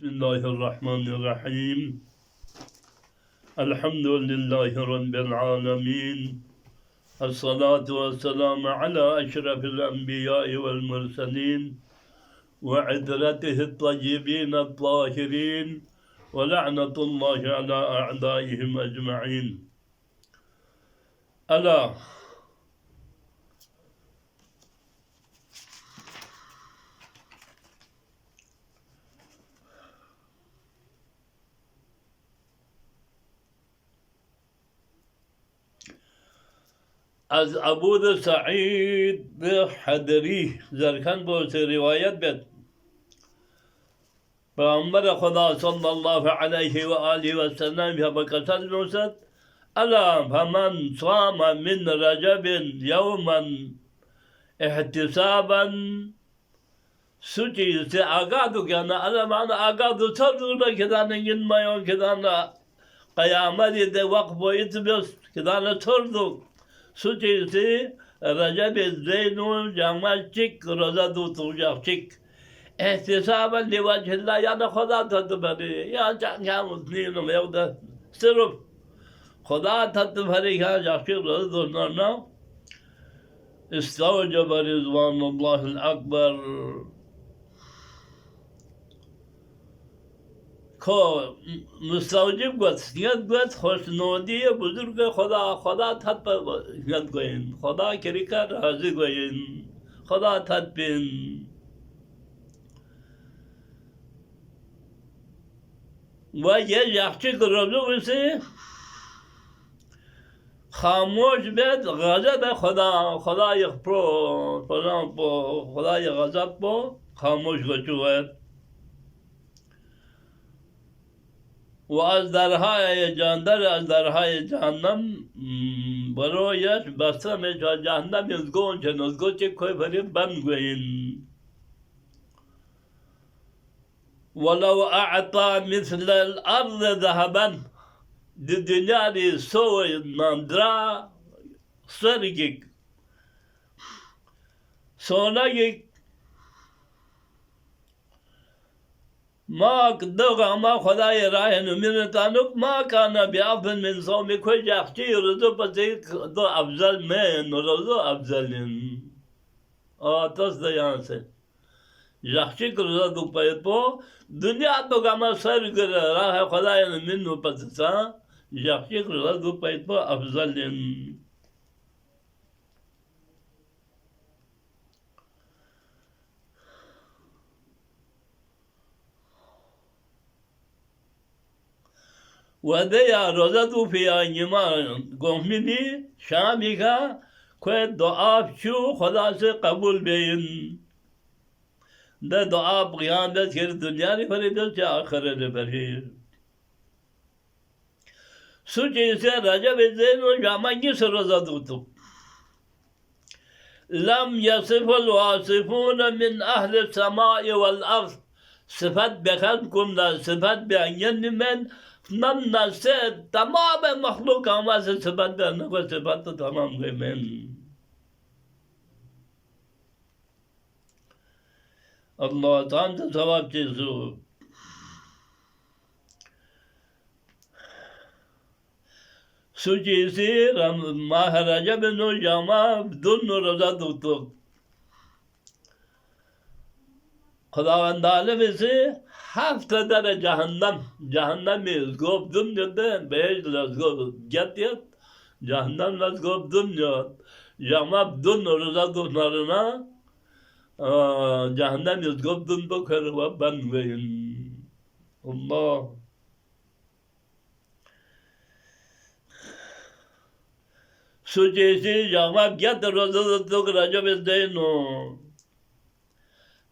بسم الله الرحمن الرحيم. الحمد لله رب العالمين. الصلاة والسلام على أشرف الأنبياء والمرسلين وعترته الطيبين الطاهرين ولعنة الله على أعدائهم أجمعين. ألا از ابو سعید حدری زرکن بوسه روایت بد پیامبر خدا صلی الله علیه و آله و سلم یا بکسل نوست الا فمن صام من رجب یوما احتسابا سوچی سے آگادو کنا الا معنی آگادو تردو کدانه ین مایون کدانه قیامت ده وقت boyut بس kdana torduk suçisi Recep Zeynun Cemalcik roza tutacakcik ihtisaben li vecihillah yani Khuda tadı bari ya can muslimin ya da sırf Khuda tadı bari ya jakşık roza tutlarına istevcebe rizvanullahil akbar کو مستوجب گوت یاد گوت خوشنودی بزرگ خدا تد پر یاد given خدا کریکا راضی given خدا تد بین و یه یخچی کرده بسی خاموش بید غضب خدا یک پرو خدا یک غضب بو خاموش گوچوید و از درهای جاندر از درهای جهنم برایش بسته میشه جهنم ازگون چه نزگو چه کوی بری بند گوین ولو اعطا مثل الارض ذهبا دی دنیا دی سوی ناندرا سرگیک سونگیک ما دوغا ما خدای راه من تانوک ما کانا بیافن من صومی کوئی جاکچی رضو پسی دو افضل من رضو افضلین آتاس دا یہاں سے جاکچی رضو دو پید پو دنیا دوغا ما سر گر راه خدای من پسسا جاکچی رضو دو پید پو افضلین و دیا روزه تو پیانیما گمینی شامی کا کوئی دعا شو خدا سے قبول بین ده دعا قیام ده کر دنیا نی فری ده چه آخر نی فری سوچی سے رجب زین و جامعی سے روزه تو لم يصف الواصفون من أهل السماء والأرض صفت بخد كنا صفت بأنين من نمنا سيد تمام مخلوق أما صفت بأنه صفت تمام من الله تعالى ثواب جزو سوچی سی ماہ رجب نو جامع بدون روزہ تو خداوند عالم سے هفت در جهنم ازگوب دنیا بهش لازگوب جدیت جهنم لازگوب دنیا جامع بدون روزہ دونارنا جهنم ازگوب دن بکر و بند گوین الله سوچیسی جامع گیت روزه تو رجب دینو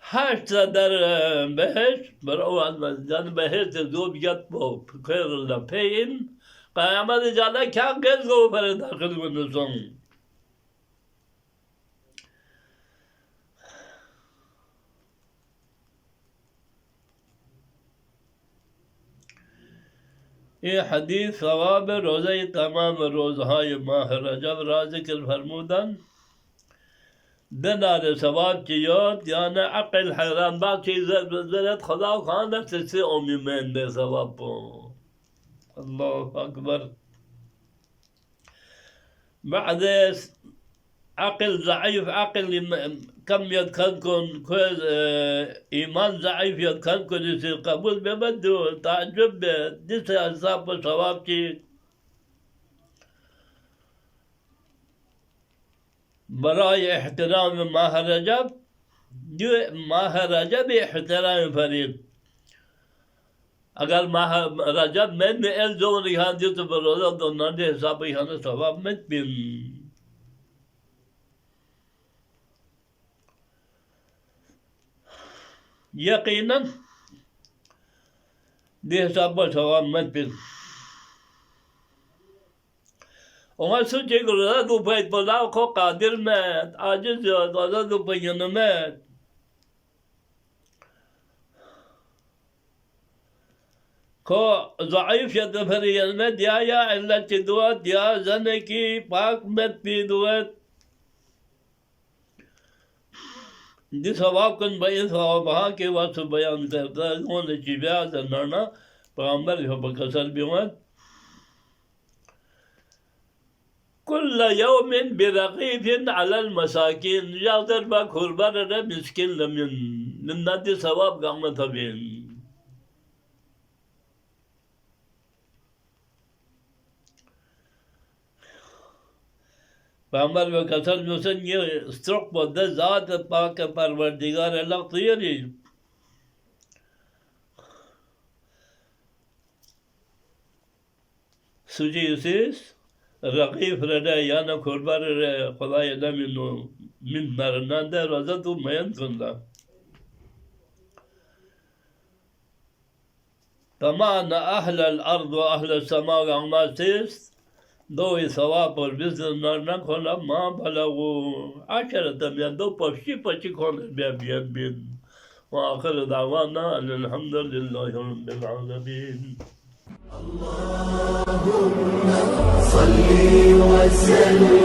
هشت در بهش برای جان بهش دو بیت با خیر لپین قیامت جاله کم کس گو پر داخل کنسون این حدیث ثواب روزه تمام روزهای ماه رجب را ذکر فرمودن دنا ثواب چیوت یعنی عقل حیران با چیز بزرت خدا خانه تسی امی من ده ثواب الله اکبر. بعد عقل ضعيف عقل كم يتكنكن كويس إيمان ضعيف يتكنكن يصير قبول ببدو تعجب ديس حساب ثواب شيء برای احترام ماه رجب جو ماه رجب احترام فرید. اگر ماه رجب من الزون یهان دیو تو بروزه دونان ده حساب یهان ثواب مت بین. یقینا ده حساب ثواب مت بین. Ona suçe göre du payt bana ko kadir met, aciz ya, da du payını met. Ko zayıf ya da feriyen met ya illeti duat ya zaneki pak met bi duat. Di sevap kun bayi sevap ha ke vasu bayan karta, onu çiğya zanarna, Peygamber ya bakasar bimat. كل يوم برغيف على المساكين يقدر بقربان مسكين من نادي ثواب قامة بين. پیغمبر و کسر میوسن یہ استرق بوده ذات پاک پروردگار اللہ طیری سوچی اسیس رقیف رده یانا کربر رده خدای نمینو من نرنانده روزه تو مین کنده تمام أهل الأرض وأهل السماء عما سيست دوي ثواب والبزن نرنا كنا ما بلغوا 10 من دو بشي كون بين وآخر دعوانا أن الحمد لله رب العالمين. اللهم صل وسلم